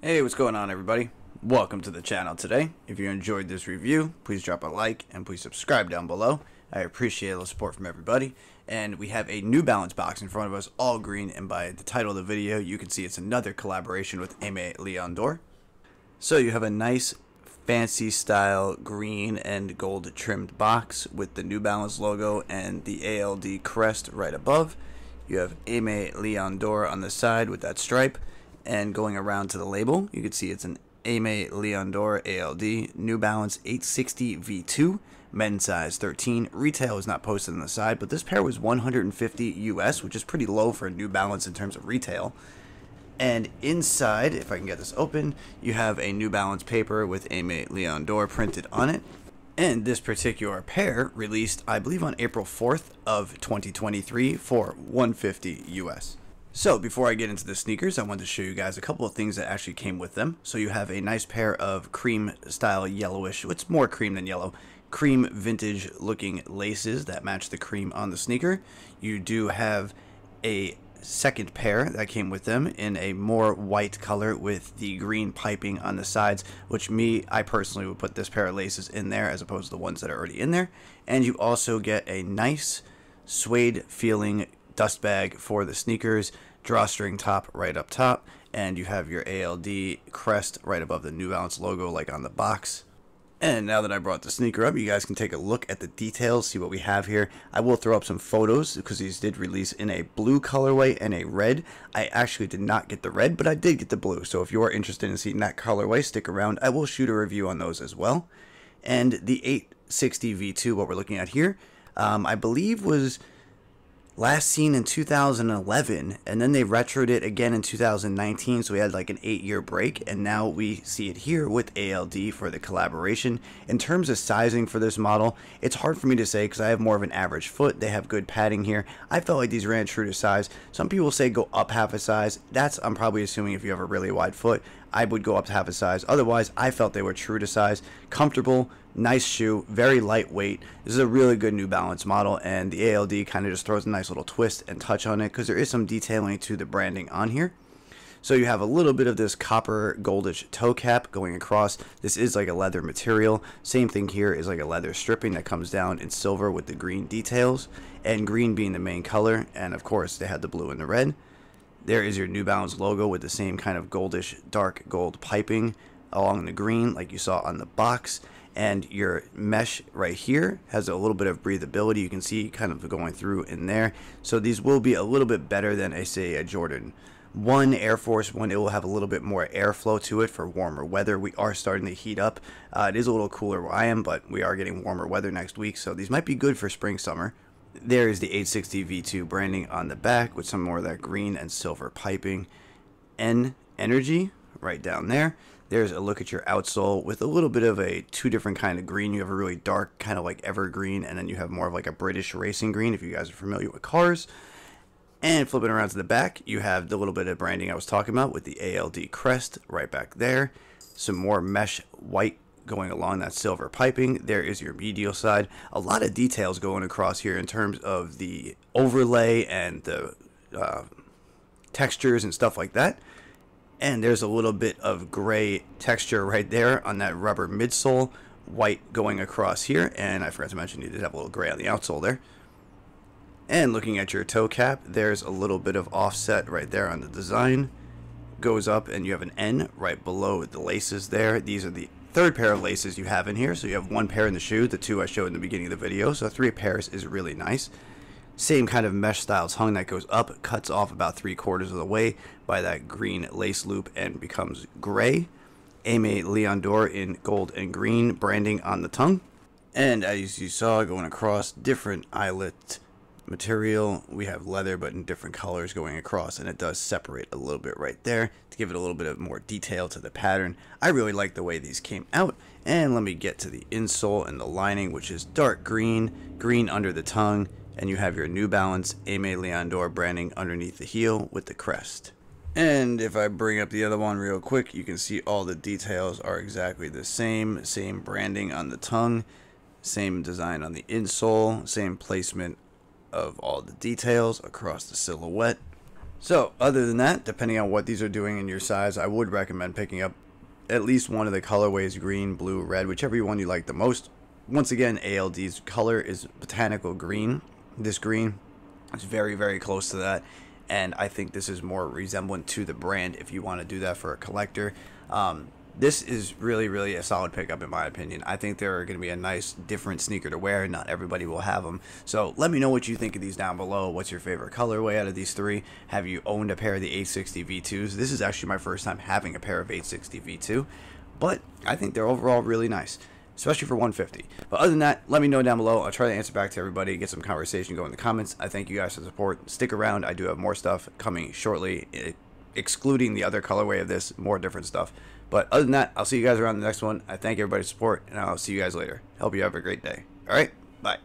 Hey, what's going on, everybody? Welcome to the channel today. If you enjoyed this review, please drop a like and please subscribe down below. I appreciate the support from everybody. And we have a New Balance box in front of us, all green, and by the title of the video, you can see it's another collaboration with Aime Dore. So you have a nice fancy style green and gold trimmed box with the New Balance logo and the ALD crest right above. You have Aime Dore on the side with that stripe. And going around to the label, you can see it's an Aime Dore ALD New Balance 860 V2, men's size 13. Retail is not posted on the side, but this pair was 150 US, which is pretty low for a New Balance in terms of retail. And inside, if I can get this open, you have a New Balance paper with Aime Dore printed on it. And this particular pair released, I believe, on April 4th of 2023 for 150 US. So before I get into the sneakers, I wanted to show you guys a couple of things that actually came with them. So you have a nice pair of cream style yellowish, it's more cream than yellow, cream vintage looking laces that match the cream on the sneaker. You do have a second pair that came with them in a more white color with the green piping on the sides, which I personally would put this pair of laces in there as opposed to the ones that are already in there. And you also get a nice suede feeling dust bag for the sneakers, drawstring top right up top, and you have your ALD crest right above the New Balance logo like on the box. And now that I brought the sneaker up, you guys can take a look at the details, see what we have here. I will throw up some photos because these did release in a blue colorway and a red. I actually did not get the red, but I did get the blue, so if you are interested in seeing that colorway, stick around. I will shoot a review on those as well. And the 860 V2, what we're looking at here, I believe was last seen in 2011, and then they retroed it again in 2019, so we had like an 8-year break, and now we see it here with ALD for the collaboration. In terms of sizing for this model, it's hard for me to say because I have more of an average foot. They have good padding here. I felt like these ran true to size. Some people say go up half a size. I'm probably assuming if you have a really wide foot, I would go up to half a size. Otherwise, I felt they were true to size. Comfortable, nice shoe, very lightweight. This is a really good New Balance model, and the ALD kind of just throws a nice little twist and touch on it because there is some detailing to the branding on here. So you have a little bit of this copper goldish toe cap going across. This is like a leather material. Same thing here is like a leather stripping that comes down in silver with the green details, and green being the main color, and of course they had the blue and the red. There is your New Balance logo with the same kind of goldish dark gold piping along the green like you saw on the box. And your mesh right here has a little bit of breathability. You can see kind of going through in there. So these will be a little bit better than, say, a Jordan 1 Air Force 1. It will have a little bit more airflow to it for warmer weather. We are starting to heat up. It is a little cooler where I am, but we are getting warmer weather next week. So these might be good for spring, summer. There is the 860 V2 branding on the back with some more of that green and silver piping. Energy right down there. There's a look at your outsole with a little bit of a two different kind of green. You have a really dark kind of like evergreen, and then you have more of like a British racing green if you guys are familiar with cars. And flipping around to the back, you have the little bit of branding I was talking about with the ALD crest right back there. Some more mesh white going along that silver piping. There is your medial side. A lot of details going across here in terms of the overlay and the textures and stuff like that. And there's a little bit of gray texture right there on that rubber midsole, white going across here, and I forgot to mention you did have a little gray on the outsole there. And looking at your toe cap, there's a little bit of offset right there on the design. Goes up and you have an N right below the laces there. These are the third pair of laces you have in here, so you have one pair in the shoe, the two I showed in the beginning of the video, so 3 pairs is really nice. Same kind of mesh style tongue that goes up, cuts off about 3/4 of the way by that green lace loop and becomes gray. Aime Dore in gold and green branding on the tongue. And as you saw going across, different eyelet material. We have leather but in different colors going across, and it does separate a little bit right there to give it a little bit of more detail to the pattern. I really like the way these came out. And let me get to the insole and the lining, which is dark green, green under the tongue. And you have your New Balance Aime Dore branding underneath the heel with the crest. And if I bring up the other one real quick, you can see all the details are exactly the same. Same branding on the tongue, same design on the insole, same placement of all the details across the silhouette. So other than that, depending on what these are doing in your size, I would recommend picking up at least one of the colorways: green, blue, red, whichever one you like the most. Once again, ALD's color is botanical green. This green is very, very close to that, and I think this is more resemblant to the brand if you want to do that for a collector. This is really, really a solid pickup in my opinion. I think they're going to be a nice, different sneaker to wear. Not everybody will have them. So let me know what you think of these down below. What's your favorite colorway out of these three? Have you owned a pair of the 860 V2s? This is actually my first time having a pair of 860 V2, but I think they're overall really nice, especially for 150. But other than that, let me know down below. I'll try to answer back to everybody, get some conversation going in the comments. I thank you guys for the support. Stick around. I do have more stuff coming shortly, excluding the other colorway of this, more different stuff. But other than that, I'll see you guys around the next one. I thank everybody's support, and I'll see you guys later. Hope you have a great day. All right, bye.